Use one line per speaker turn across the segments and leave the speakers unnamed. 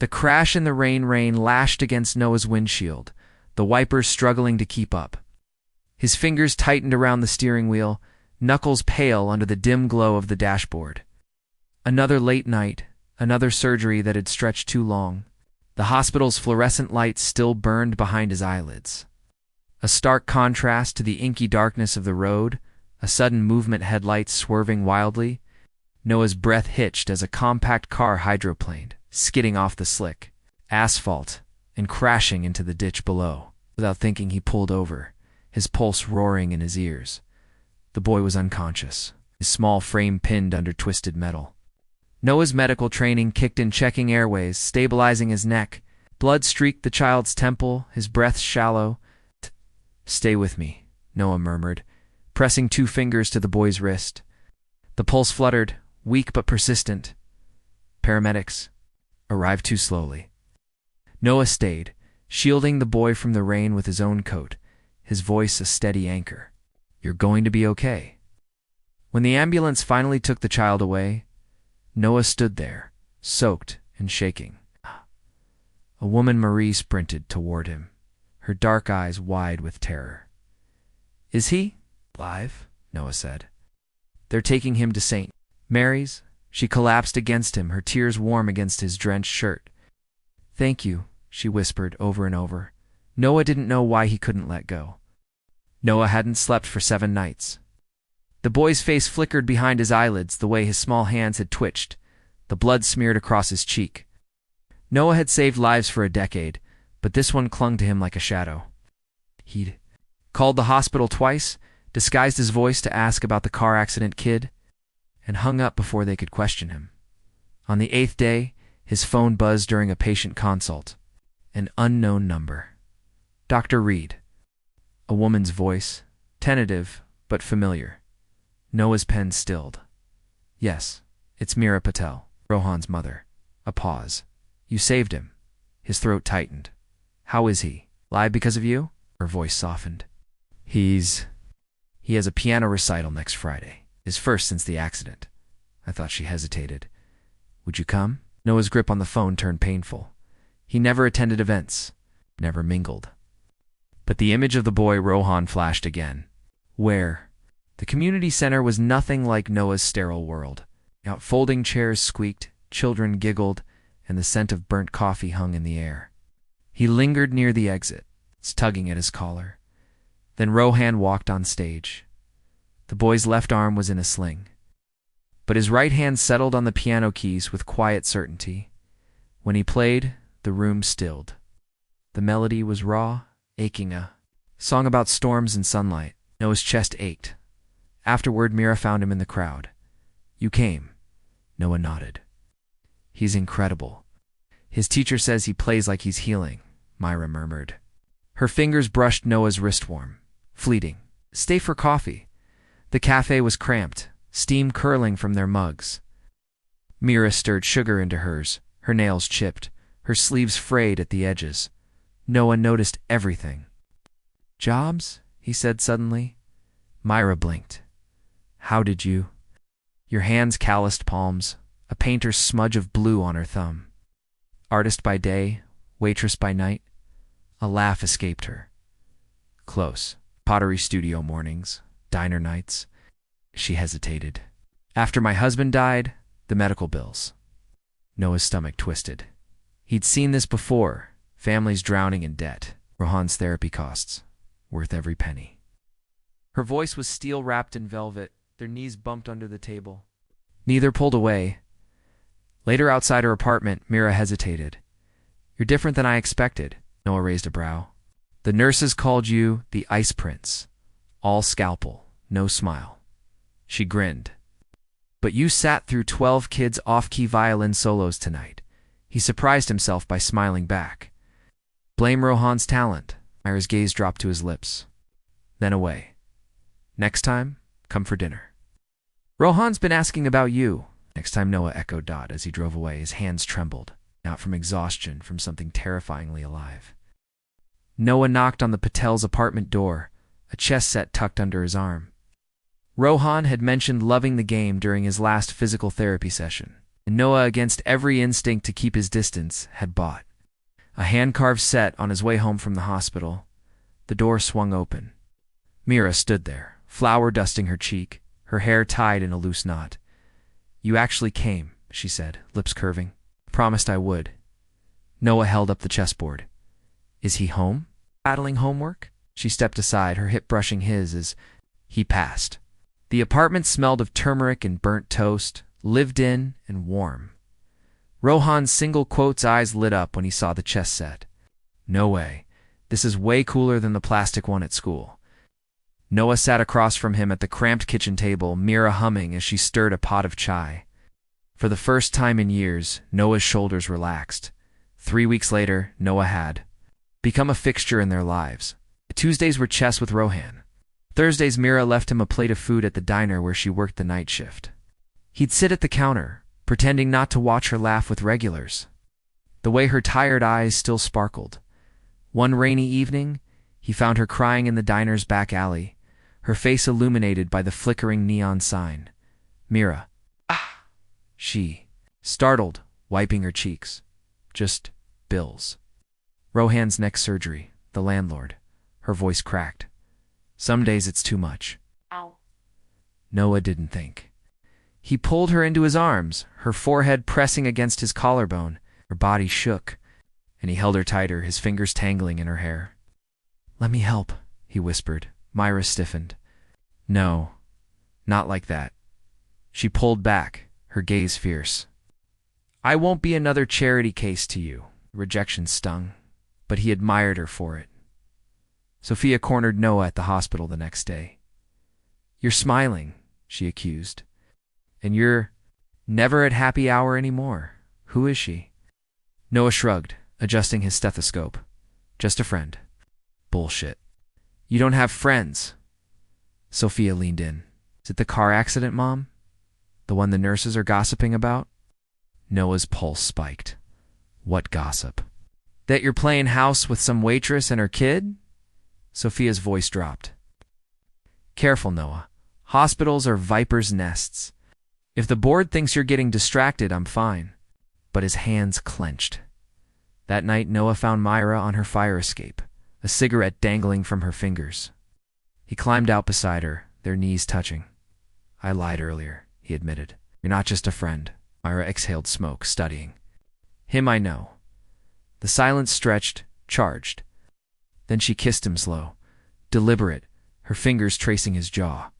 The crash in the rain lashed against Noah's windshield, the wipers struggling to keep up. His fingers tightened around the steering wheel, knuckles pale under the dim glow of the dashboard. Another late night, another surgery that had stretched too long. The hospital's fluorescent lights still burned behind his eyelids. A stark contrast to the inky darkness of the road, a sudden movement headlights swerving wildly. Noah's breath hitched as a compact car hydroplaned, skidding off the slick asphalt and crashing into the ditch below. Without thinking, he pulled over, his pulse roaring in his ears. The boy was unconscious, his small frame pinned under twisted metal. Noah's medical training kicked in, checking airways, stabilizing his neck. Blood streaked the child's temple, his breath shallow. "Stay with me," Noah murmured, pressing 2 fingers to the boy's wrist. The pulse fluttered, weak but persistent. Paramedics arrived too slowly. Noah stayed, shielding the boy from the rain with his own coat, his voice a steady anchor. "You're going to be okay." When the ambulance finally took the child away, Noah stood there, soaked and shaking. A woman, Marie, sprinted toward him, her dark eyes wide with terror. "Is he alive?" Noah said. "They're taking him to St. Mary's." She collapsed against him, her tears warm against his drenched shirt. "Thank you," she whispered over and over. Noah didn't know why he couldn't let go. Noah hadn't slept for 7 nights. The boy's face flickered behind his eyelids, the way his small hands had twitched. The blood smeared across his cheek. Noah had saved lives for a decade, but this one clung to him like a shadow. He'd called the hospital twice, disguised his voice to ask about the car accident kid, and hung up before they could question him. On the 8th day, his phone buzzed during a patient consult. An unknown number. "Dr. Reed." A woman's voice, tentative but familiar. Noah's pen stilled. "Yes, it's Mira Patel, Rohan's mother." A pause. "You saved him." His throat tightened. "How is he? Live because of you?" Her voice softened. He has a piano recital next Friday. His first since the accident." I thought she hesitated. "Would you come?" Noah's grip on the phone turned painful. He never attended events, never mingled. But the image of the boy Rohan flashed again. Where? The community center was nothing like Noah's sterile world. Out folding chairs squeaked, children giggled, and the scent of burnt coffee hung in the air. He lingered near the exit, tugging at his collar. Then Rohan walked on stage. The boy's left arm was in a sling, but his right hand settled on the piano keys with quiet certainty. When he played, the room stilled. The melody was raw, aching, a song about storms and sunlight. Noah's chest ached. Afterward, Mira found him in the crowd. "You came." Noah nodded. "He's incredible. His teacher says he plays like he's healing," Myra murmured. Her fingers brushed Noah's wrist warm. Fleeting. "Stay for coffee." The cafe was cramped, steam curling from their mugs. Mira stirred sugar into hers, her nails chipped, her sleeves frayed at the edges. Noah noticed everything. "Jobs?" he said suddenly. Myra blinked. "How did you?" Your hands calloused palms, a painter's smudge of blue on her thumb. Artist by day, waitress by night. A laugh escaped her. Close. Pottery studio mornings, diner nights. She hesitated. "After my husband died, the medical bills." Noah's stomach twisted. He'd seen this before, families drowning in debt. Rohan's therapy costs, worth every penny. Her voice was steel-wrapped in velvet, their knees bumped under the table. Neither pulled away. Later outside her apartment, Mira hesitated. "You're different than I expected." Noah raised a brow. "The nurses called you the Ice Prince. All scalpel, no smile." She grinned. "But you sat through 12 kids' off-key violin solos tonight." He surprised himself by smiling back. "Blame Rohan's talent." Myra's gaze dropped to his lips. Then away. "Next time, come for dinner." "Rohan's been asking about you." Next time, Noah echoed Dot as he drove away. His hands trembled, not from exhaustion, from something terrifyingly alive. Noah knocked on the Patel's apartment door, a chess set tucked under his arm. Rohan had mentioned loving the game during his last physical therapy session. and Noah, against every instinct to keep his distance, had bought a hand-carved set on his way home from the hospital. The door swung open. Mira stood there, flour dusting her cheek, her hair tied in a loose knot. "You actually came," she said, lips curving. "Promised I would." Noah held up the chessboard. "Is he home? Battling homework?" She stepped aside, her hip brushing his as he passed. The apartment smelled of turmeric and burnt toast, lived in and warm. Rohan's single quote's eyes lit up when he saw the chess set. "No way. This is way cooler than the plastic one at school." Noah sat across from him at the cramped kitchen table, Mira humming as she stirred a pot of chai. For the first time in years, Noah's shoulders relaxed. 3 weeks later, Noah had become a fixture in their lives. Tuesdays were chess with Rohan. Thursdays, Mira left him a plate of food at the diner where she worked the night shift. He'd sit at the counter, pretending not to watch her laugh with regulars. The way her tired eyes still sparkled. One rainy evening, he found her crying in the diner's back alley, her face illuminated by the flickering neon sign. "Mira." "Ah!" She, startled, wiping her cheeks. "Just bills." "Rohan's neck surgery, the landlord." Her voice cracked. "Some days it's too much."
Ow.
Noah didn't think. He pulled her into his arms, her forehead pressing against his collarbone. Her body shook, and he held her tighter, his fingers tangling in her hair. "Let me help," he whispered. Myra stiffened. "No, not like that." She pulled back, her gaze fierce. "I won't be another charity case to you." Rejection stung, but he admired her for it. Sophia cornered Noah at the hospital the next day. "You're smiling," she accused. "And you're never at happy hour anymore. Who is she?" Noah shrugged, adjusting his stethoscope. "Just a friend." "Bullshit. You don't have friends." Sophia leaned in. "Is it the car accident, Mom? The one the nurses are gossiping about?" Noah's pulse spiked. "What gossip?" "That you're playing house with some waitress and her kid?" Sophia's voice dropped. "Careful, Noah. Hospitals are vipers' nests. If the board thinks you're getting distracted, I'm fine." But his hands clenched. That night, Noah found Myra on her fire escape, a cigarette dangling from her fingers. He climbed out beside her, their knees touching. "I lied earlier," he admitted. "You're not just a friend." Myra exhaled smoke, studying. "Him I know." The silence stretched, charged. Then she kissed him slow, deliberate, her fingers tracing his jaw.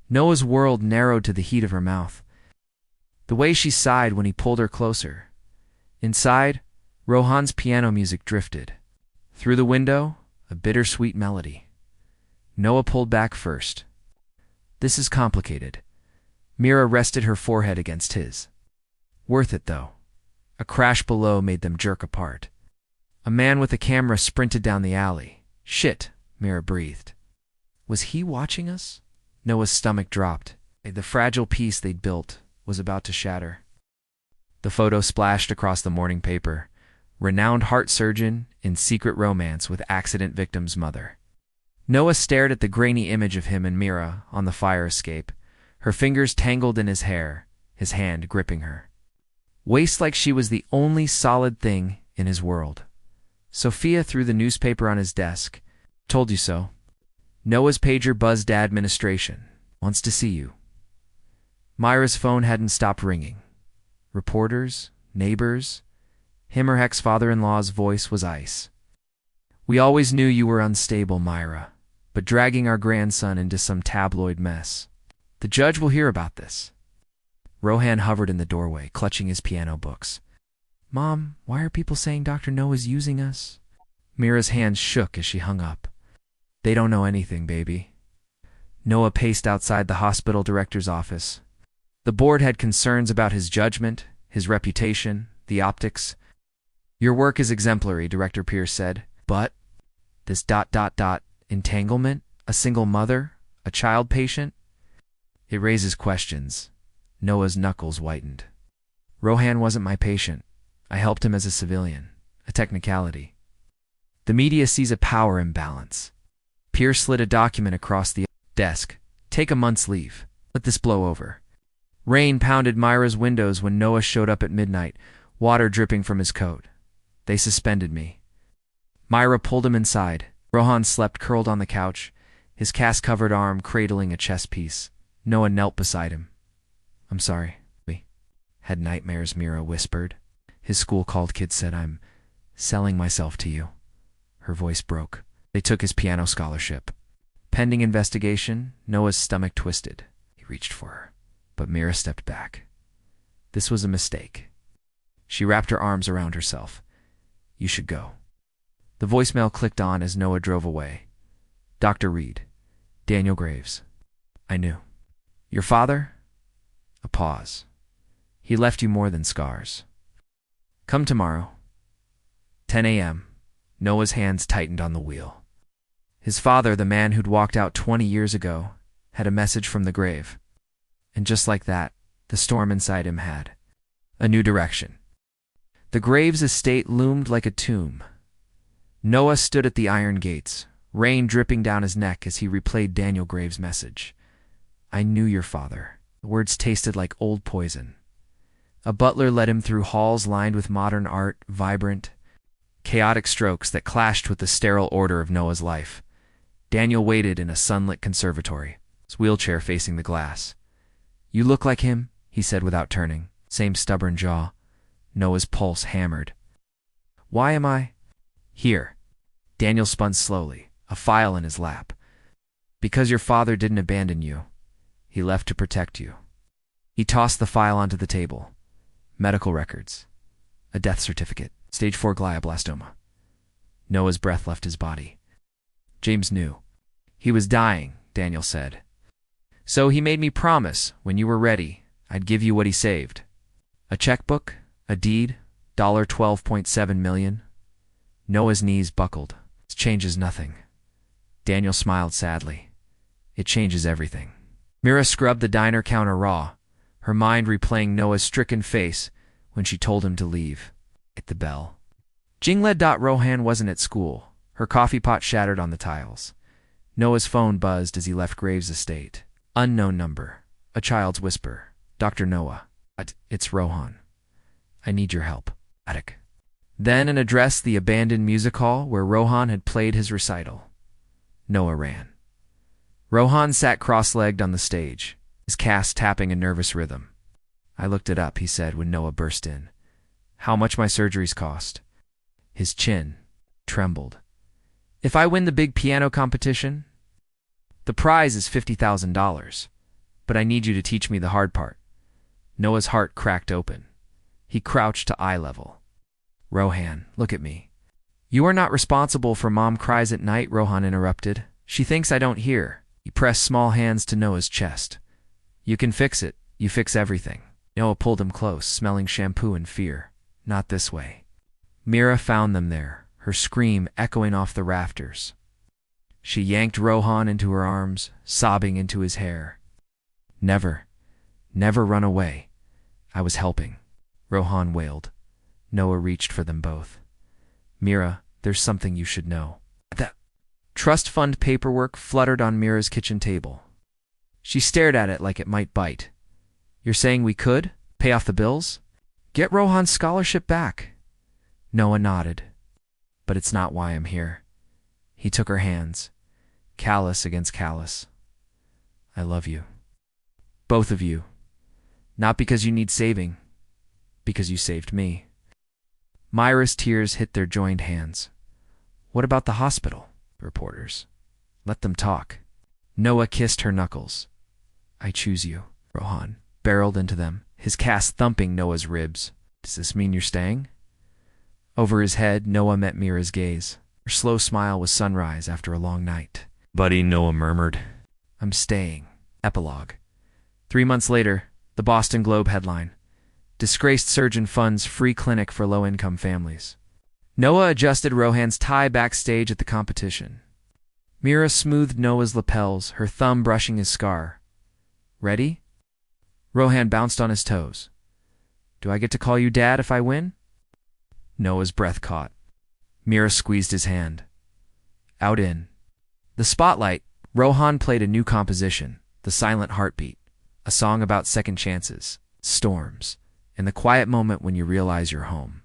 Noah's world narrowed to the heat of her mouth. The way she sighed when he pulled her closer. Inside, Rohan's piano music drifted. Through the window, a bittersweet melody. Noah pulled back first. "This is complicated." Mira rested her forehead against his. "Worth it, though." A crash below made them jerk apart. A man with a camera sprinted down the alley. "Shit," Mira breathed. Was he watching us? Noah's stomach dropped. The fragile piece they'd built was about to shatter. The photo splashed across the morning paper. Renowned heart surgeon in secret romance with accident victim's mother. Noah stared at the grainy image of him and Mira on the fire escape, her fingers tangled in his hair, his hand gripping her waist like she was the only solid thing in his world. Sophia threw the newspaper on his desk. "Told you so." Noah's pager buzzed administration. "Wants to see you." Myra's phone hadn't stopped ringing. Reporters, neighbors, him or Heck's father-in-law's voice was ice. "We always knew you were unstable, Myra, but dragging our grandson into some tabloid mess. The judge will hear about this." Rohan hovered in the doorway, clutching his piano books. "Mom, why are people saying Dr. Noah's using us?" Mira's hands shook as she hung up. "They don't know anything, baby." Noah paced outside the hospital director's office. The board had concerns about his judgment, his reputation, the optics. "Your work is exemplary," Director Pierce said, "but this ... entanglement, a single mother, a child patient? It raises questions." Noah's knuckles whitened. "Rohan wasn't my patient. I helped him as a civilian, a technicality. The media sees a power imbalance." Pierce slid a document across the desk. "Take a month's leave. Let this blow over." Rain pounded Myra's windows when Noah showed up at midnight, water dripping from his coat. They suspended me. Myra pulled him inside. Rohan slept curled on the couch, his cast-covered arm cradling a chess piece. Noah knelt beside him. "I'm sorry. We had nightmares," Mira whispered. "His school-called kid said I'm selling myself to you." Her voice broke. "They took his piano scholarship." Pending investigation, Noah's stomach twisted. He reached for her, but Mira stepped back. This was a mistake. She wrapped her arms around herself. "You should go." The voicemail clicked on as Noah drove away. "Dr. Reed. Daniel Graves. I knew. Your father?" A pause. "He left you more than scars. Come tomorrow. 10 a.m. Noah's hands tightened on the wheel. His father, the man who'd walked out 20 years ago, had a message from the grave. And just like that, the storm inside him had a new direction. The Graves estate loomed like a tomb. Noah stood at the iron gates, rain dripping down his neck as he replayed Daniel Graves' message. "I knew your father." The words tasted like old poison. A butler led him through halls lined with modern art, vibrant, chaotic strokes that clashed with the sterile order of Noah's life. Daniel waited in a sunlit conservatory, his wheelchair facing the glass. "You look like him," he said without turning. Same stubborn jaw. Noah's pulse hammered. "Why am I here?" Daniel spun slowly, a file in his lap. "Because your father didn't abandon you. He left to protect you." He tossed the file onto the table. Medical records. A death certificate. Stage 4 glioblastoma. Noah's breath left his body. James knew. "He was dying," Daniel said. "So he made me promise, when you were ready, I'd give you what he saved. A checkbook, a deed, $12.7 million. Noah's knees buckled. "It changes nothing." Daniel smiled sadly. "It changes everything." Mira scrubbed the diner counter raw, her mind replaying Noah's stricken face when she told him to leave. Hit the bell. Jingled. Rohan wasn't at school. Her coffee pot shattered on the tiles. Noah's phone buzzed as he left Graves' estate. Unknown number. A child's whisper. "Dr. Noah. It's Rohan. I need your help. Attic." Then an address, the abandoned music hall where Rohan had played his recital. Noah ran. Rohan sat cross-legged on the stage, his cast tapping a nervous rhythm. "I looked it up," he said when Noah burst in. "How much my surgeries cost." His chin trembled. "If I win the big piano competition, the prize is $50,000. But I need you to teach me the hard part." Noah's heart cracked open. He crouched to eye level. "Rohan, look at me." "You are not responsible for Mom cries at night," Rohan interrupted. "She thinks I don't hear." He pressed small hands to Noah's chest. "You can fix it. You fix everything." Noah pulled him close, smelling shampoo and fear. "Not this way." Mira found them there, her scream echoing off the rafters. She yanked Rohan into her arms, sobbing into his hair. Never run away. I was helping," Rohan wailed. Noah reached for them both. "Mira, there's something you should know." The trust fund paperwork fluttered on Mira's kitchen table. She stared at it like it might bite. "You're saying we could? Pay off the bills? Get Rohan's scholarship back?" Noah nodded. "But it's not why I'm here." He took her hands, callous against callous. "I love you. Both of you. Not because you need saving, because you saved me." Myra's tears hit their joined hands. "What about the hospital?" Reporters. "Let them talk." Noah kissed her knuckles. "I choose you." Rohan barreled into them, his cast thumping Noah's ribs. "Does this mean you're staying?" Over his head, Noah met Mira's gaze. Her slow smile was sunrise after a long night. "Buddy," Noah murmured. "I'm staying." Epilogue. 3 months later, the Boston Globe headline. Disgraced surgeon funds free clinic for low-income families. Noah adjusted Rohan's tie backstage at the competition. Mira smoothed Noah's lapels, her thumb brushing his scar. "Ready?" Rohan bounced on his toes. "Do I get to call you Dad if I win?" Noah's breath caught. Mira squeezed his hand. Out in the spotlight, Rohan played a new composition, The Silent Heartbeat. a song about second chances, storms, and the quiet moment when you realize you're home.